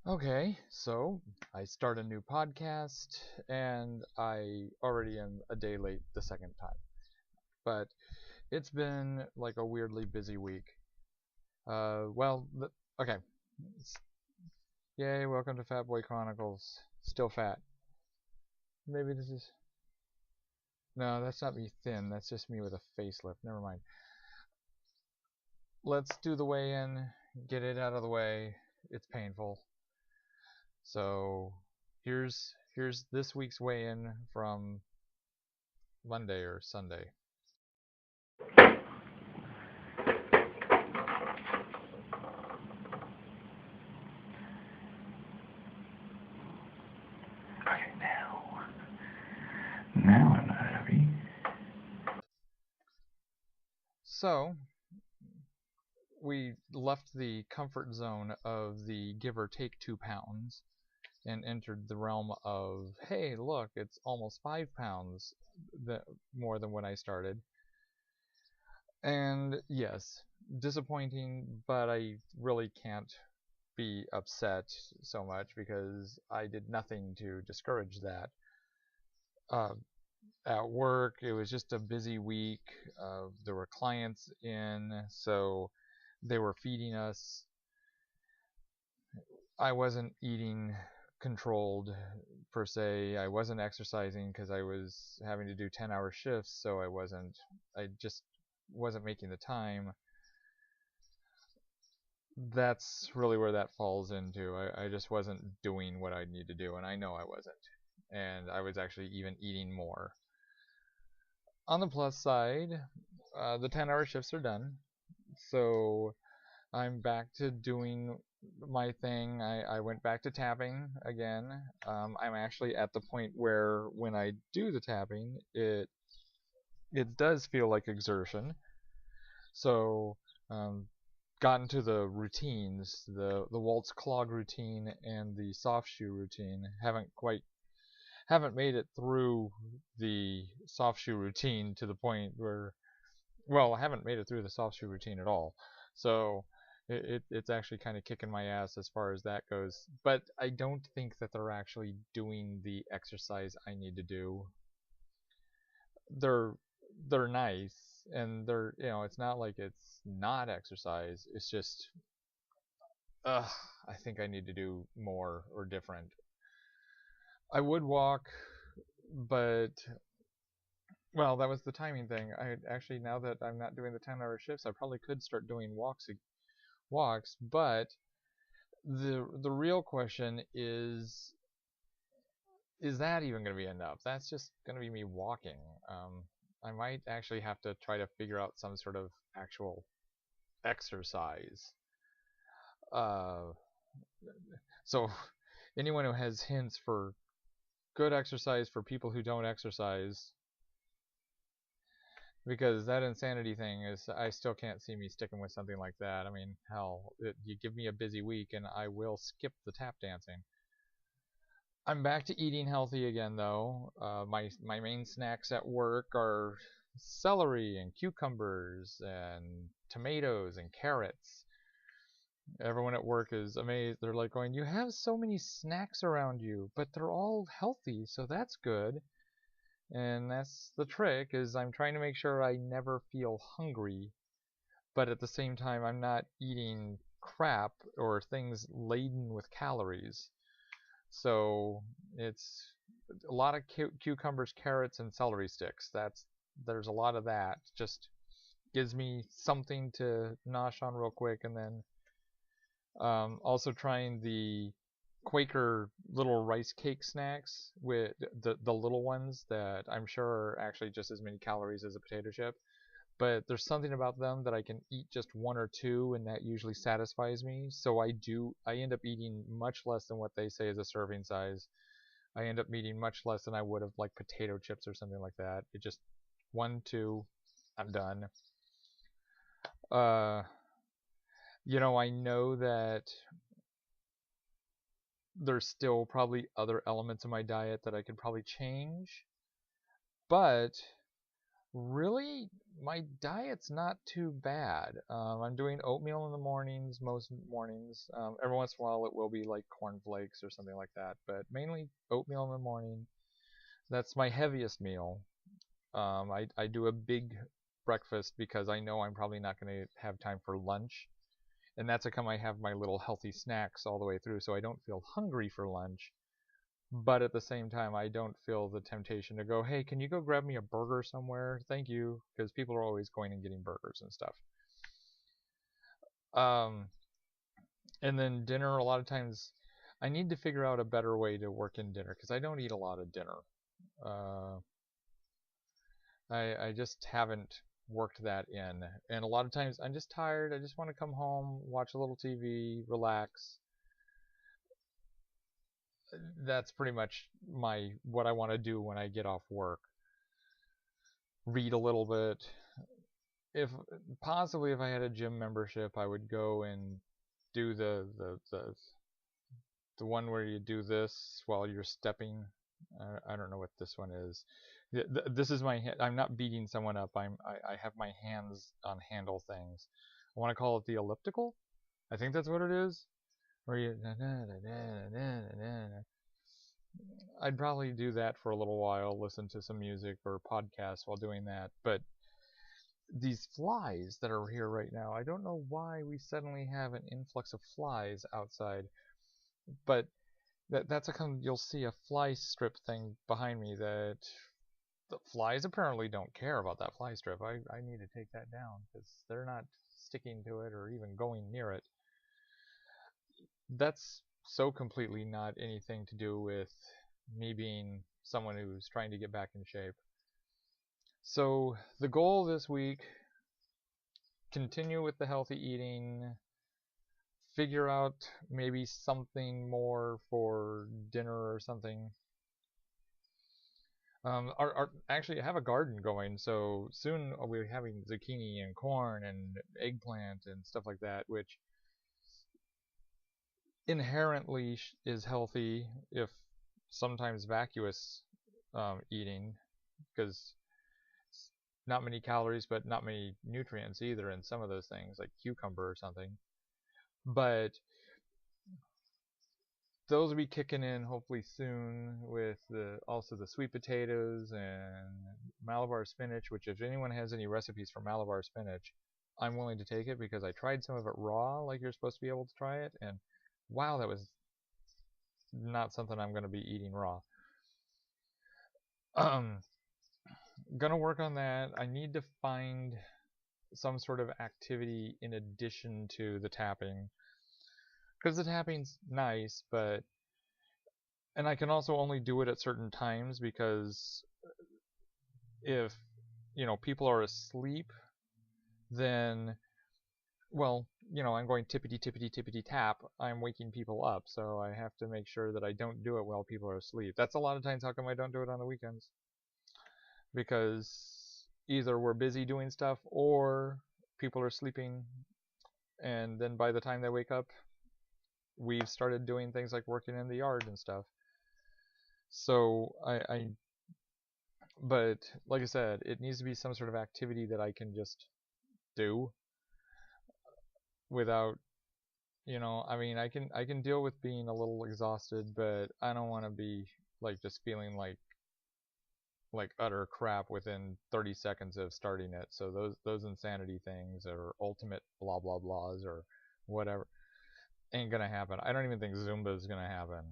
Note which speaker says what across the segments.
Speaker 1: Okay, so I start a new podcast, and I already am a day late the second time. But it's been like a weirdly busy week. Okay. Yay, welcome to Fatboy Chronicles. Still fat. Maybe this is. No, that's not me thin. That's just me with a facelift. Never mind. Let's do the weigh in, get it out of the way. It's painful. So here's this week's weigh in from Monday or Sunday.
Speaker 2: Okay, now I'm not happy.
Speaker 1: So, we left the comfort zone of the give or take 2 pounds and entered the realm of, hey, look, it's almost 5 pounds more than when I started. And yes, disappointing, but I really can't be upset so much because I did nothing to discourage that. Uh, at work, it was just a busy week. There were clients in, so they were feeding us. I wasn't eating controlled per se. I wasn't exercising because I was having to do 10-hour shifts, so I just wasn't making the time. That's really where that falls into. I just wasn't doing what I need to do, and I know I wasn't. And I was actually even eating more. On the plus side, the 10-hour shifts are done, so I'm back to doing my thing. I went back to tapping again. I'm actually at the point where when I do the tapping, it does feel like exertion. So got into the routines, the waltz clog routine and the soft shoe routine. Haven't made it through the soft shoe routine to the point where, well, I haven't made it through the soft shoe routine at all. So it's actually kind of kicking my ass as far as that goes. But I don't think that they're actually doing the exercise I need to do. They're they're nice, and it's not like it's not exercise. It's just I think I need to do more or different. I would walk, but well, that was the timing thing. I actually, now that I'm not doing the 10-hour shifts, I probably could start doing walks, but the real question is that even going to be enough? That's just going to be me walking. I might actually have to try to figure out some sort of actual exercise. Uh, so anyone who has hints for good exercise for people who don't exercise, because that insanity thing is, I still can't see me sticking with something like that. I mean, hell, you give me a busy week and I will skip the tap dancing. I'm back to eating healthy again, though. My main snacks at work are celery and cucumbers and tomatoes and carrots. Everyone at work is amazed. They're like going, "You have so many snacks around you, but they're all healthy, so that's good." And that's the trick, is I'm trying to make sure I never feel hungry, but at the same time I'm not eating crap or things laden with calories. So it's a lot of cucumbers, carrots, and celery sticks. There's a lot of that. Just gives me something to nosh on real quick, and then also trying the Quaker little rice cake snacks, with the little ones that I'm sure are actually just as many calories as a potato chip. But there's something about them that I can eat just one or two, and that usually satisfies me. So I end up eating much less than what they say is a serving size. I end up eating much less than I would have like potato chips or something like that. It just one, two, I'm done. Uh, I know that there's still probably other elements of my diet that I could probably change, but really my diet's not too bad. I'm doing oatmeal in the mornings, most mornings. Every once in a while, it will be like cornflakes or something like that, but mainly oatmeal in the morning. That's my heaviest meal. I do a big breakfast because I know I'm probably not going to have time for lunch, and that's how come I have my little healthy snacks all the way through, so I don't feel hungry for lunch. But at the same time, I don't feel the temptation to go, hey, can you go grab me a burger somewhere? Thank you, because people are always going and getting burgers and stuff. Um, and then dinner, a lot of times, I need to figure out a better way to work in dinner because I don't eat a lot of dinner. Uh, I just haven't worked that in. And a lot of times I'm just tired. I just want to come home, watch a little TV, relax. That's pretty much what I want to do when I get off work. Read a little bit. If possibly if I had a gym membership, I would go and do the one where you do this while you're stepping. I don't know what this one is. This is my I'm not beating someone up. I have my hands on handle things. I want to call it the elliptical. I think that's what it is. Where you I'd probably do that for a little while, listen to some music or podcasts while doing that. But these flies that are here right now, I don't know why we suddenly have an influx of flies outside, but that's a kind of, you'll see a fly strip thing behind me that the flies apparently don't care about that fly strip. I need to take that down because they're not sticking to it or even going near it. That's so completely not anything to do with me being someone who's trying to get back in shape. So the goal this week, continue with the healthy eating, figure out maybe something more for dinner or something. Actually, I have a garden going, so soon we'll be having zucchini and corn and eggplant and stuff like that, which inherently is healthy if sometimes vacuous eating, because not many calories, but not many nutrients either in some of those things, like cucumber or something. But those will be kicking in hopefully soon with also the sweet potatoes and Malabar spinach, which if anyone has any recipes for Malabar spinach, I'm willing to take it because I tried some of it raw like you're supposed to be able to try it, and wow, that was not something I'm going to be eating raw. Gonna work on that. I need to find some sort of activity in addition to the tapping, because the tapping's nice, but and I can also only do it at certain times because if people are asleep, then well, I'm going tippity tippity tippity tap. I'm waking people up, so I have to make sure that I don't do it while people are asleep. That's a lot of times how come I don't do it on the weekends, because either we're busy doing stuff or people are sleeping, and then by the time they wake up, we've started doing things like working in the yard and stuff. So but like I said, it needs to be some sort of activity that I can just do without, I mean, I can deal with being a little exhausted, but I don't want to be like just feeling like utter crap within 30 seconds of starting it. So those insanity things or ultimate blah blah blahs or whatever ain't gonna happen. I don't even think Zumba is gonna happen.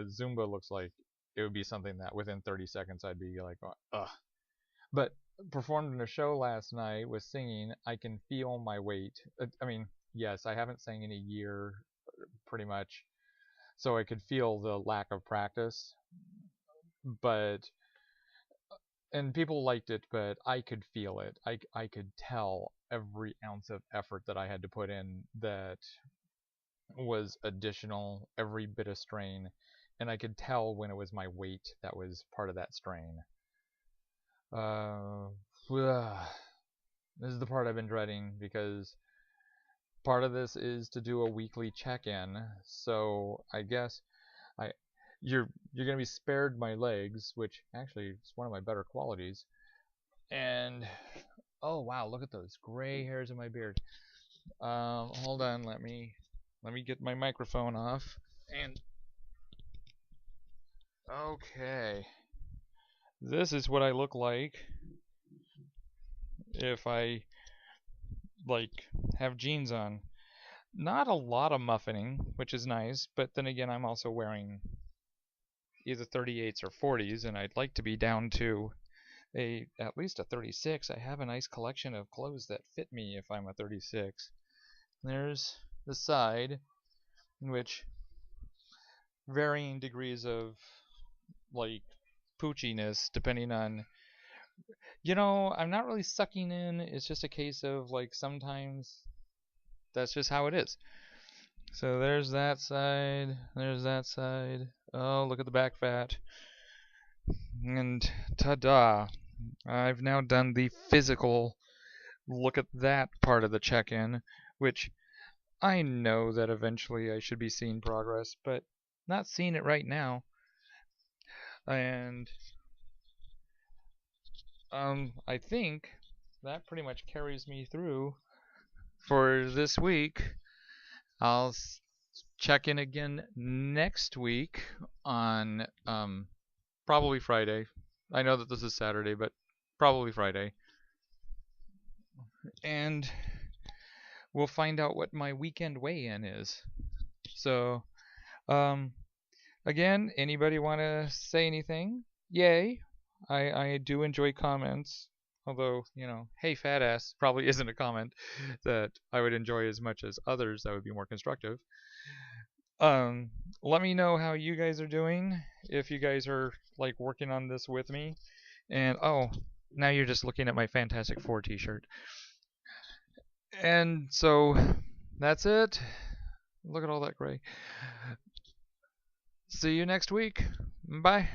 Speaker 1: Zumba looks like it would be something that within 30 seconds I'd be like, ugh. But performed in a show last night with singing, I can feel my weight. I mean, yes, I haven't sang in a year, pretty much, so I could feel the lack of practice. But and people liked it, but I could feel it. I could tell every ounce of effort that I had to put in that was additional, every bit of strain, and I could tell when it was my weight that was part of that strain. Uh, this is the part I've been dreading because part of this is to do a weekly check-in. So I guess I you're gonna be spared my legs, which actually is one of my better qualities, and Oh wow, look at those gray hairs in my beard. Hold on, let me get my microphone off. And okay, this is what I look like if I like have jeans on. Not a lot of muffining, which is nice, but then again, I'm also wearing either 38s or 40s, and I'd like to be down to at least a 36. I have a nice collection of clothes that fit me if I'm a 36. There's the side, in which varying degrees of like poochiness depending on, I'm not really sucking in. It's just a case of like sometimes that's just how it is. So there's that side, there's that side. Oh, look at the back fat. And ta-da! I've now done the physical look at that part of the check-in, which I know that eventually I should be seeing progress, but not seeing it right now. And I think that pretty much carries me through for this week. I'll check in again next week on probably Friday. I know that this is Saturday, but probably Friday. And we'll find out what my weekend weigh-in is. So, again, anybody want to say anything? Yay. I do enjoy comments. Although, hey fat ass probably isn't a comment that I would enjoy as much as others that would be more constructive. Um, Let me know how you guys are doing, if you guys are like working on this with me. And oh, now you're just looking at my Fantastic Four t-shirt. And so that's it. Look at all that gray. See you next week. Bye.